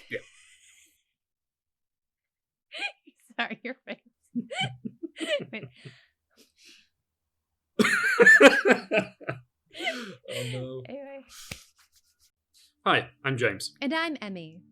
Yeah. Sorry, your face. Wait. Oh no. Anyway. Hi, I'm James. And I'm Emme.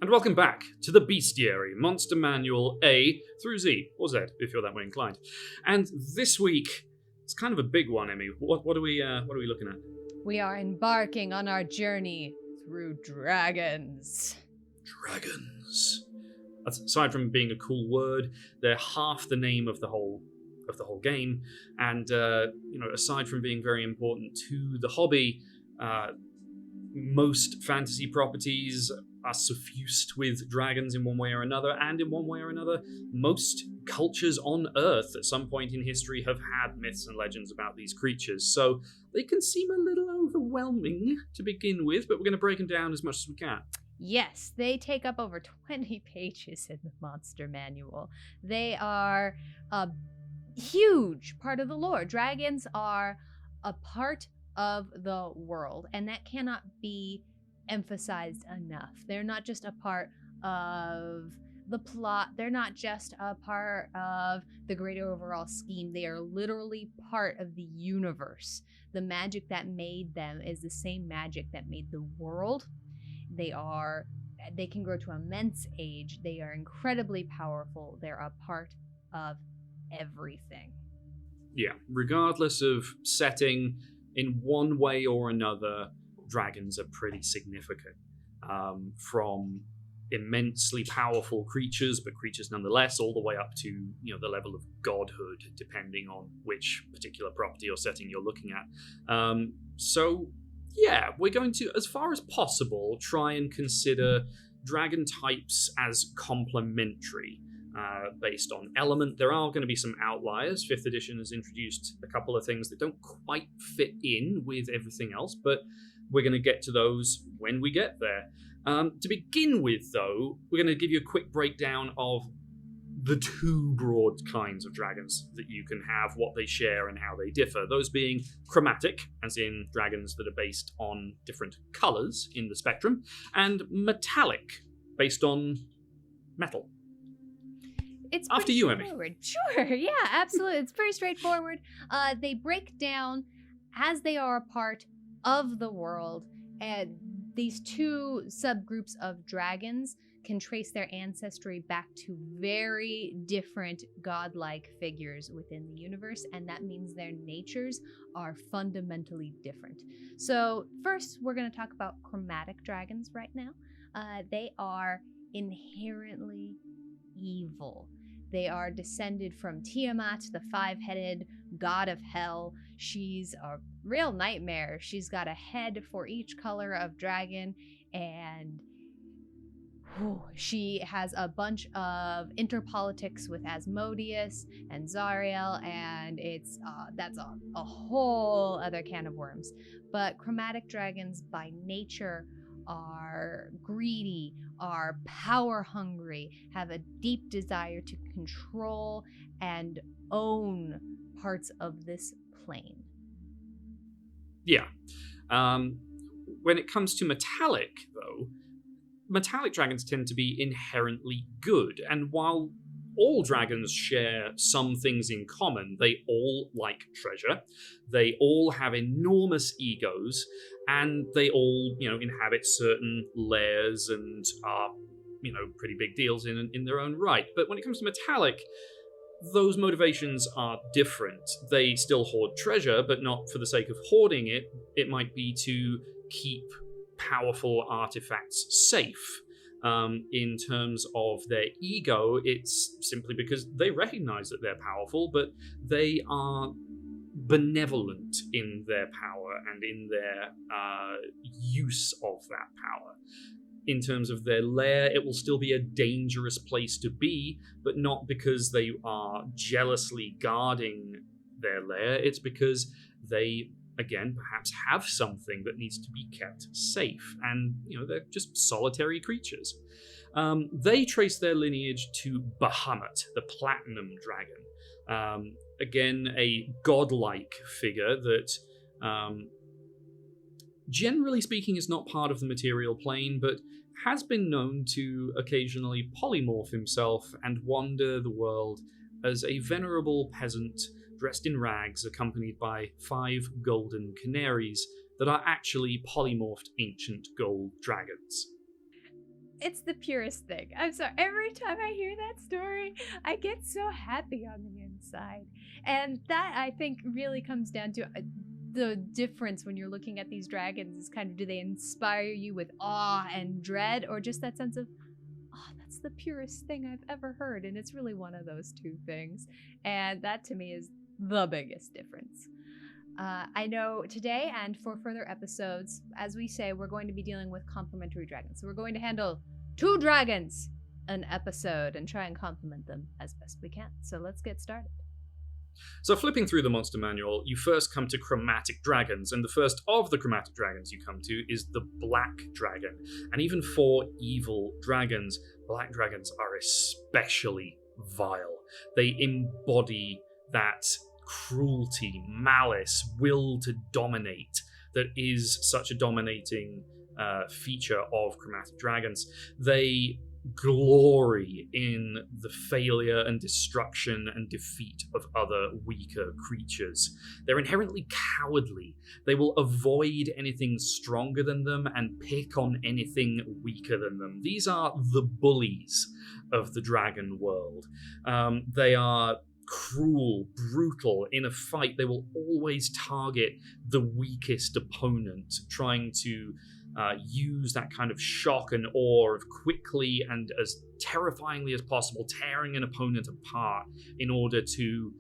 And welcome back to the Bestiary, Monster Manual A through Z, or Z, if you're that way inclined. And this week, it's kind of a big one, Emme. What are we looking at? We are embarking on our journey through dragons. Dragons. Aside from being a cool word, they're half the name of the whole game, and aside from being very important to the hobby, most fantasy properties are suffused with dragons in one way or another, and in one way or another, most cultures on Earth at some point in history have had myths and legends about these creatures, so they can seem a little overwhelming to begin with, but we're going to break them down as much as we can. Yes, they take up over 20 pages in the Monster Manual. They are a huge part of the lore. Dragons are a part of the world, and that cannot be emphasized enough. They're not just a part of the plot. They're not just a part of the greater overall scheme. They are literally part of the universe. The magic that made them is the same magic that made the world. They can grow to immense age. They are incredibly powerful. They're a part of everything. Yeah, regardless of setting, in one way or another, dragons are pretty significant. From immensely powerful creatures, but creatures nonetheless, all the way up to the level of godhood, depending on which particular property or setting you're looking at. Yeah, we're going to, as far as possible, try and consider dragon types as complementary. Based on element. There are going to be some outliers. 5th edition has introduced a couple of things that don't quite fit in with everything else, but we're going to get to those when we get there. To begin with, though, we're going to give you a quick breakdown of the two broad kinds of dragons that you can have, what they share and how they differ. Those being chromatic, as in dragons that are based on different colors in the spectrum, and metallic, based on metal. It's after you, Emme. Sure, yeah, absolutely. It's pretty straightforward. They break down as they are a part of the world, and these two subgroups of dragons can trace their ancestry back to very different godlike figures within the universe, and that means their natures are fundamentally different. So first, we're going to talk about chromatic dragons right now. They are inherently evil. They are descended from Tiamat, the 5-headed god of hell. She's a real nightmare. She's got a head for each color of dragon, and she has a bunch of interpolitics with Asmodeus and Zariel, and that's a whole other can of worms. But chromatic dragons by nature are greedy, are power hungry, have a deep desire to control and own parts of this plane. Yeah. When it comes to metallic, though, metallic dragons tend to be inherently good, and while all dragons share some things in common, they all like treasure, they all have enormous egos, and they all, inhabit certain lairs and are, pretty big deals in their own right. But when it comes to metallic, those motivations are different. They still hoard treasure, but not for the sake of hoarding it. It might be to keep powerful artifacts safe. In terms of their ego, it's simply because they recognize that they're powerful, but they are benevolent in their power and in their use of that power. In terms of their lair, it will still be a dangerous place to be, but not because they are jealously guarding their lair. It's because they, again, perhaps have something that needs to be kept safe, and they're just solitary creatures. They trace their lineage to Bahamut, the Platinum Dragon. Again, a godlike figure that generally speaking is not part of the material plane, but has been known to occasionally polymorph himself and wander the world as a venerable peasant dressed in rags accompanied by 5 golden canaries that are actually polymorphed ancient gold dragons. It's the purest thing. I'm sorry. Every time I hear that story, I get so happy on the inside. And that, I think, really comes down to the difference when you're looking at these dragons is kind of, do they inspire you with awe and dread, or just that sense of, oh, that's the purest thing I've ever heard? And it's really one of those two things. And that, to me, is the biggest difference. I know today and for further episodes, as we say, we're going to be dealing with complementary dragons. So we're going to handle 2 dragons an episode and try and complement them as best we can. So let's get started. So flipping through the monster manual, you first come to Chromatic Dragons, and the first of the Chromatic Dragons you come to is the Black Dragon. And even for evil dragons, Black Dragons are especially vile. They embody that cruelty, malice, will to dominate that is such a dominating feature of Chromatic Dragons. They glory in the failure and destruction and defeat of other weaker creatures. They're inherently cowardly. They will avoid anything stronger than them and pick on anything weaker than them. These are the bullies of the dragon world. They are cruel, brutal. In a fight, they will always target the weakest opponent, trying to use that kind of shock and awe of quickly and as terrifyingly as possible tearing an opponent apart in order to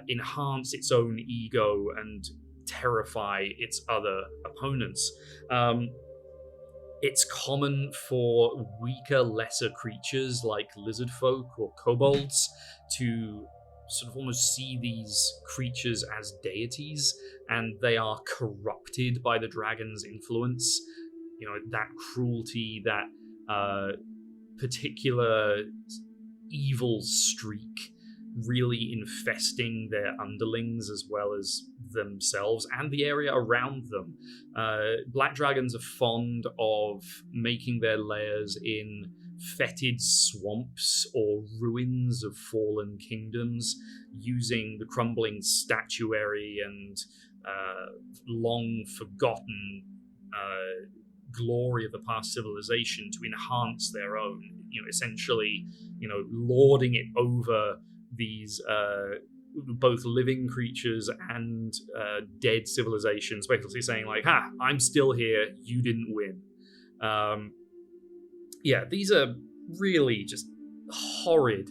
enhance its own ego and terrify its other opponents. It's common for weaker, lesser creatures like lizard folk or kobolds to sort of almost see these creatures as deities, and they are corrupted by the dragon's influence. You know, that cruelty, that particular evil streak really infesting their underlings as well as themselves and the area around them. Black dragons are fond of making their lairs in fetid swamps or ruins of fallen kingdoms, using the crumbling statuary and long forgotten glory of the past civilization to enhance their own, essentially, lording it over these both living creatures and dead civilizations, basically saying like, ha, I'm still here, you didn't win. These are really just horrid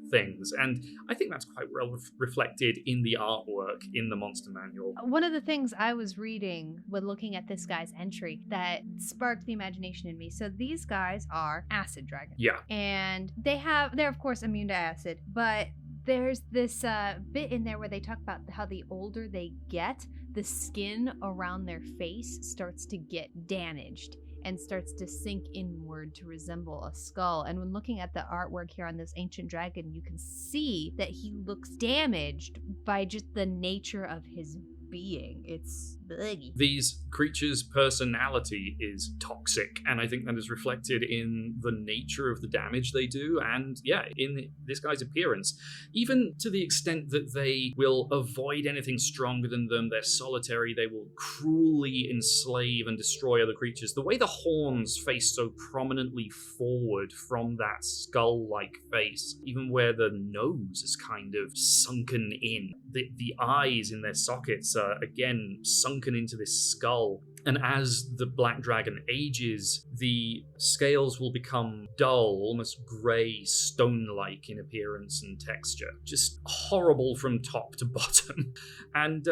things, and I think that's quite well reflected in the artwork in the monster manual. One of the things I was reading when looking at this guy's entry that sparked the imagination in me, so these guys are acid dragons. Yeah. And they're of course immune to acid, but there's this bit in there where they talk about how the older they get, the skin around their face starts to get damaged and starts to sink inward to resemble a skull. And when looking at the artwork here on this ancient dragon, you can see that he looks damaged by just the nature of his being. It's buggy. These creatures' personality is toxic, and I think that is reflected in the nature of the damage they do, and in this guy's appearance, even to the extent that they will avoid anything stronger than them. They're solitary. They will cruelly enslave and destroy other creatures. The way the horns face so prominently forward from that skull-like face, even where the nose is kind of sunken in, the eyes in their sockets are again sunken into this skull. And as the black dragon ages, the scales will become dull, almost grey, stone-like in appearance and texture. Just horrible from top to bottom. And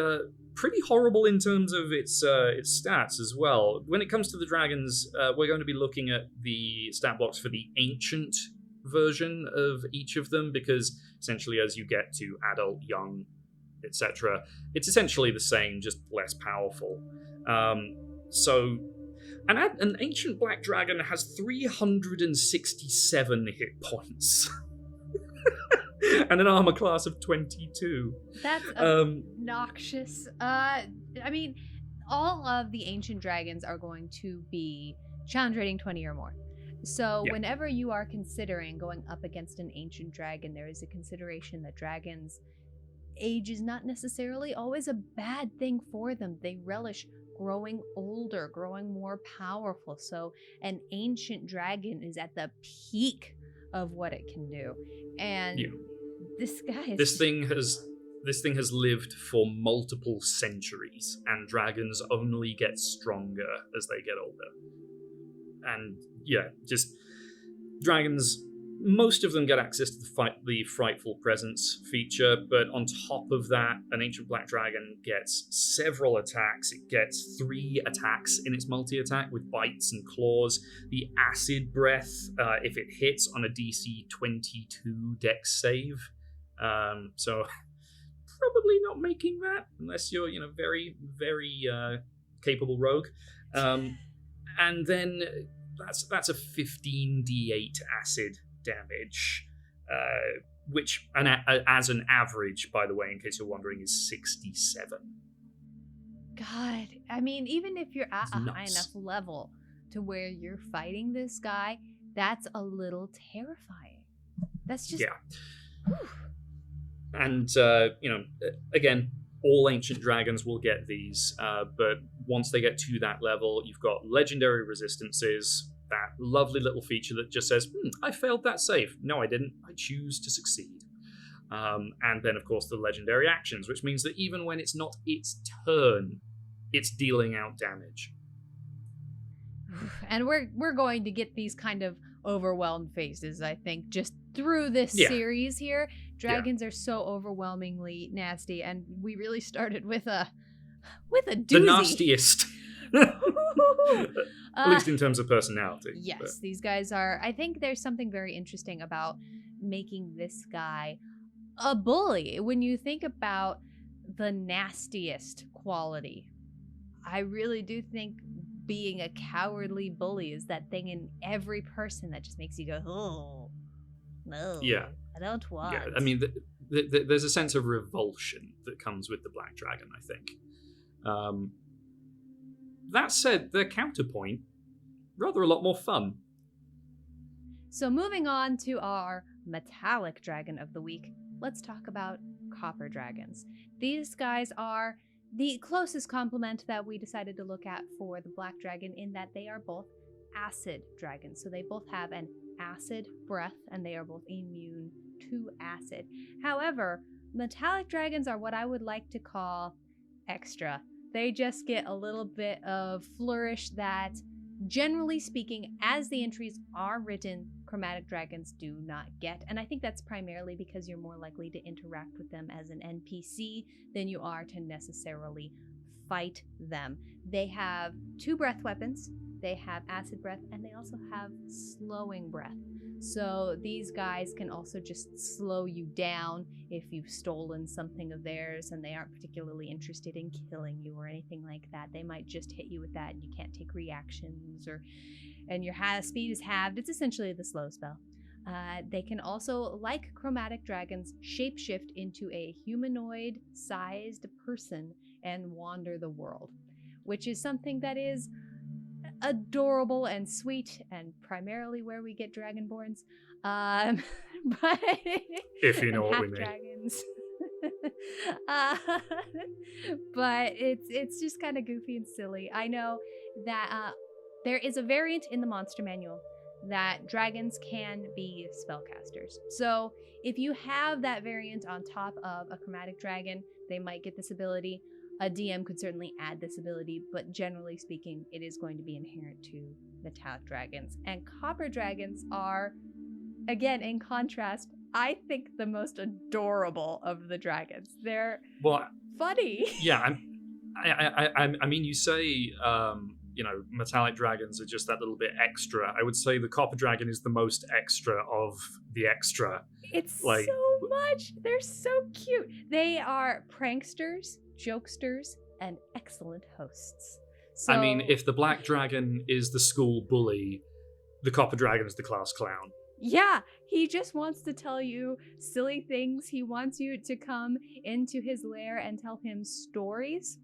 pretty horrible in terms of its stats as well. When it comes to the dragons, we're going to be looking at the stat blocks for the ancient version of each of them, because essentially as you get to adult, young, etc., it's essentially the same, just less powerful. So an ancient black dragon has 367 hit points. And an armor class of 22. That's obnoxious. I mean, all of the ancient dragons are going to be challenge rating 20 or more. So whenever you are considering going up against an ancient dragon, there is a consideration that dragons' age is not necessarily always a bad thing for them. They relish growing older, growing more powerful. So an ancient dragon is at the peak of what it can do. And this guy is... This thing has lived for multiple centuries, and dragons only get stronger as they get older. And just dragons, most of them get access to the Frightful Presence feature, but on top of that, an ancient black dragon gets several attacks. It gets 3 attacks in its multi-attack with bites and claws. The acid breath, if it hits on a DC 22 dex save. So probably not making that unless you're, very, very capable rogue. And then that's a 15d8 acid damage, which as an average, by the way, in case you're wondering, is 67. God, I mean, even if you're at a high enough level to where you're fighting this guy, that's a little terrifying. That's just... Whew. And, again, all ancient dragons will get these, but once they get to that level, you've got legendary resistances, that lovely little feature that just says, I failed that save. No, I didn't. I choose to succeed. And then, of course, the legendary actions, which means that even when it's not its turn, it's dealing out damage. And we're going to get these kind of overwhelmed faces, I think, just through this series here. Dragons are so overwhelmingly nasty, and we really started with a doozy. The nastiest. At least in terms of personality. Yes, but these guys are... I think there's something very interesting about making this guy a bully. When you think about the nastiest quality, I really do think being a cowardly bully is that thing in every person that just makes you go, oh, no, I don't want. Yeah, I mean, there's a sense of revulsion that comes with the Black Dragon, I think. That said, their counterpoint, rather a lot more fun. So moving on to our metallic dragon of the week, let's talk about copper dragons. These guys are the closest complement that we decided to look at for the black dragon, in that they are both acid dragons. So they both have an acid breath, and they are both immune to acid. However, metallic dragons are what I would like to call extra. They just get a little bit of flourish that, generally speaking, as the entries are written, chromatic dragons do not get. And I think that's primarily because you're more likely to interact with them as an NPC than you are to necessarily fight them. They have 2 breath weapons. They have acid breath, and they also have slowing breath. So these guys can also just slow you down if you've stolen something of theirs and they aren't particularly interested in killing you or anything like that. They might just hit you with that and you can't take reactions, and your speed is halved. It's essentially the slow spell. They can also, like chromatic dragons, shapeshift into a humanoid-sized person and wander the world, which is something that is adorable and sweet, and primarily where we get dragonborns. But if you know what we mean. Dragons. But it's just kind of goofy and silly. I know that there is a variant in the monster manual that dragons can be spellcasters. So if you have that variant on top of a chromatic dragon, they might get this ability. A DM could certainly add this ability, but generally speaking, it is going to be inherent to metallic dragons. And copper dragons are, again, in contrast, I think the most adorable of the dragons. They're funny. Yeah, I mean, you say, metallic dragons are just that little bit extra. I would say the copper dragon is the most extra of the extra. It's so much. They're so cute. They are pranksters, jokesters, and excellent hosts. So, I mean, if the black dragon is the school bully, the copper dragon is the class clown. Yeah, he just wants to tell you silly things. He wants you to come into his lair and tell him stories.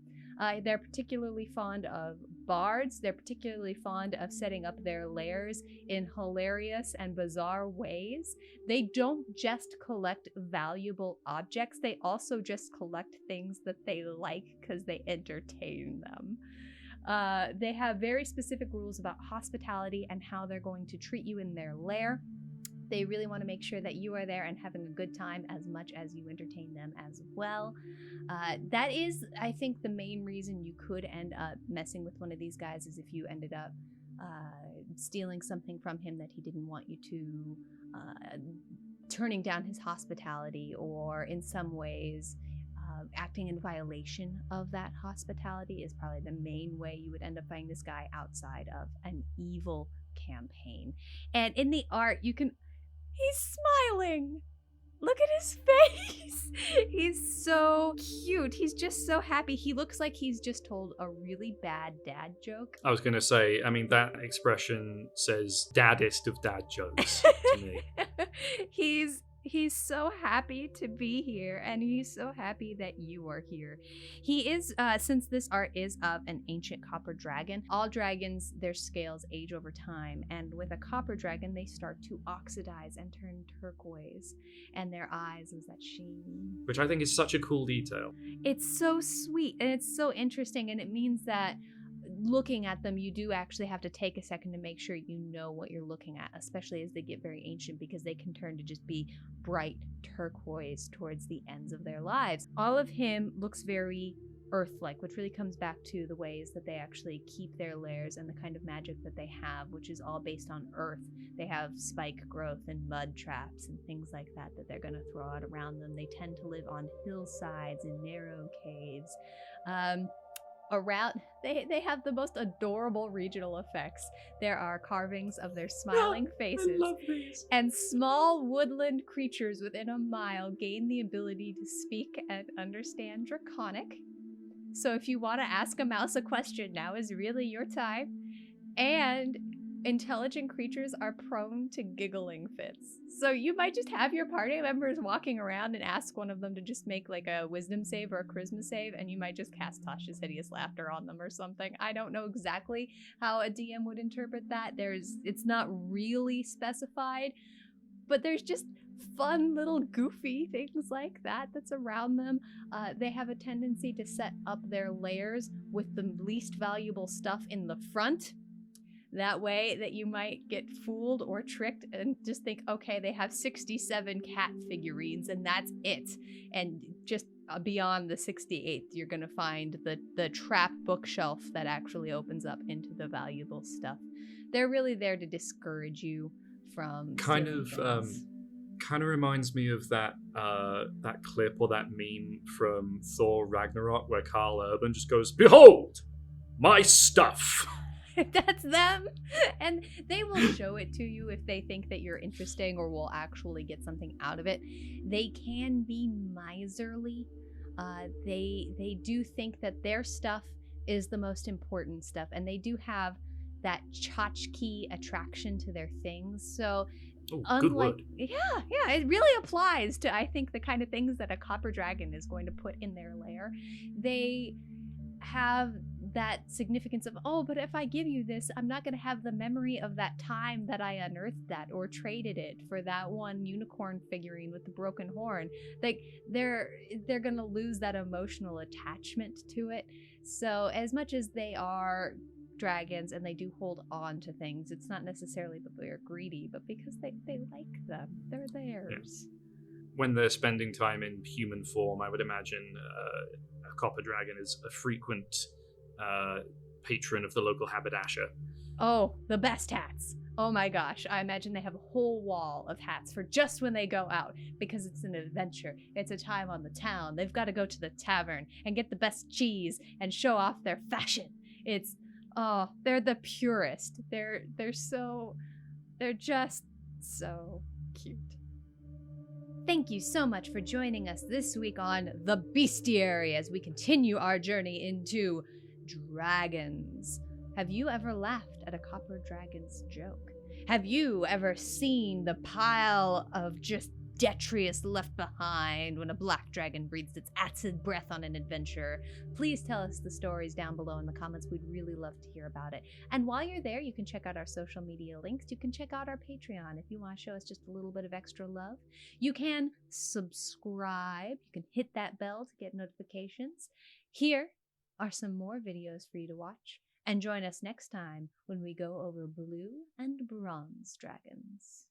They're particularly fond of bards. They're particularly fond of setting up their lairs in hilarious and bizarre ways. They don't just collect valuable objects, they also just collect things that they like because they entertain them. They have very specific rules about hospitality and how they're going to treat you in their lair. They really want to make sure that you are there and having a good time as much as you entertain them as well. That is, I think, the main reason you could end up messing with one of these guys is if you ended up stealing something from him that he didn't want you to, turning down his hospitality, or in some ways acting in violation of that hospitality is probably the main way you would end up finding this guy outside of an evil campaign. And in the art, he's smiling. Look at his face. He's so cute. He's just so happy. He looks like he's just told a really bad dad joke. I was going to say, I mean, that expression says daddest of dad jokes to me. He's so happy to be here, and he's so happy that you are here. He is, since this art is of an ancient copper dragon, all dragons, their scales age over time, and with a copper dragon, they start to oxidize and turn turquoise, and their eyes lose that sheen. Which I think is such a cool detail. It's so sweet, and it's so interesting, and it means that looking at them, you do actually have to take a second to make sure you know what you're looking at, especially as they get very ancient, because they can turn to just be bright turquoise towards the ends of their lives. All of him looks very earth-like, which really comes back to the ways that they actually keep their lairs and the kind of magic that they have, which is all based on earth. They have spike growth and mud traps and things like that they're going to throw out around them. They tend to live on hillsides and narrow caves. Around, they have the most adorable regional effects. There are carvings of their smiling faces, I love these. And small woodland creatures within a mile gain the ability to speak and understand Draconic. So if you want to ask a mouse a question, now is really your time. And intelligent creatures are prone to giggling fits. So you might just have your party members walking around and ask one of them to just make like a wisdom save or a charisma save, and you might just cast Tasha's Hideous Laughter on them or something. I don't know exactly how a DM would interpret that. It's not really specified, but there's just fun little goofy things like that that's around them. They have a tendency to set up their lairs with the least valuable stuff in the front. That way that you might get fooled or tricked and just think, okay, they have 67 cat figurines and that's it. And just beyond the 68th, you're going to find the trap bookshelf that actually opens up into the valuable stuff. They're really there to discourage you from kind of reminds me of that clip or that meme from Thor Ragnarok where Karl Urban just goes, "Behold, my stuff." That's them. And they will show it to you if they think that you're interesting or will actually get something out of it. They can be miserly. They do think that their stuff is the most important stuff, and they do have that tchotchke attraction to their things. So good word. Yeah, it really applies to, I think, the kind of things that a copper dragon is going to put in their lair. They have that significance of, oh, but if I give you this, I'm not going to have the memory of that time that I unearthed that or traded it for that one unicorn figurine with the broken horn. Like, they're going to lose that emotional attachment to it. So as much as they are dragons and they do hold on to things, it's not necessarily that they're greedy, but because they like them. They're theirs. Yeah. When they're spending time in human form, I would imagine a copper dragon is a frequent patron of the local haberdasher. Oh, the best hats. Oh my gosh, I imagine they have a whole wall of hats for just when they go out, because it's an adventure. It's a time on the town. They've got to go to the tavern and get the best cheese and show off their fashion. They're the purest. They're just so cute. Thank you so much for joining us this week on The Bestiary as we continue our journey into dragons. Have you ever laughed at a copper dragon's joke? Have you ever seen the pile of just detritus left behind when a black dragon breathes its acid breath on an adventure. Please tell us the stories down below in the comments. We'd really love to hear about it. And while you're there, you can check out our social media links. You can check out our Patreon if you want to show us just a little bit of extra love. You can subscribe. You can hit that bell to get notifications. Here are some more videos for you to watch. And join us next time when we go over blue and bronze dragons.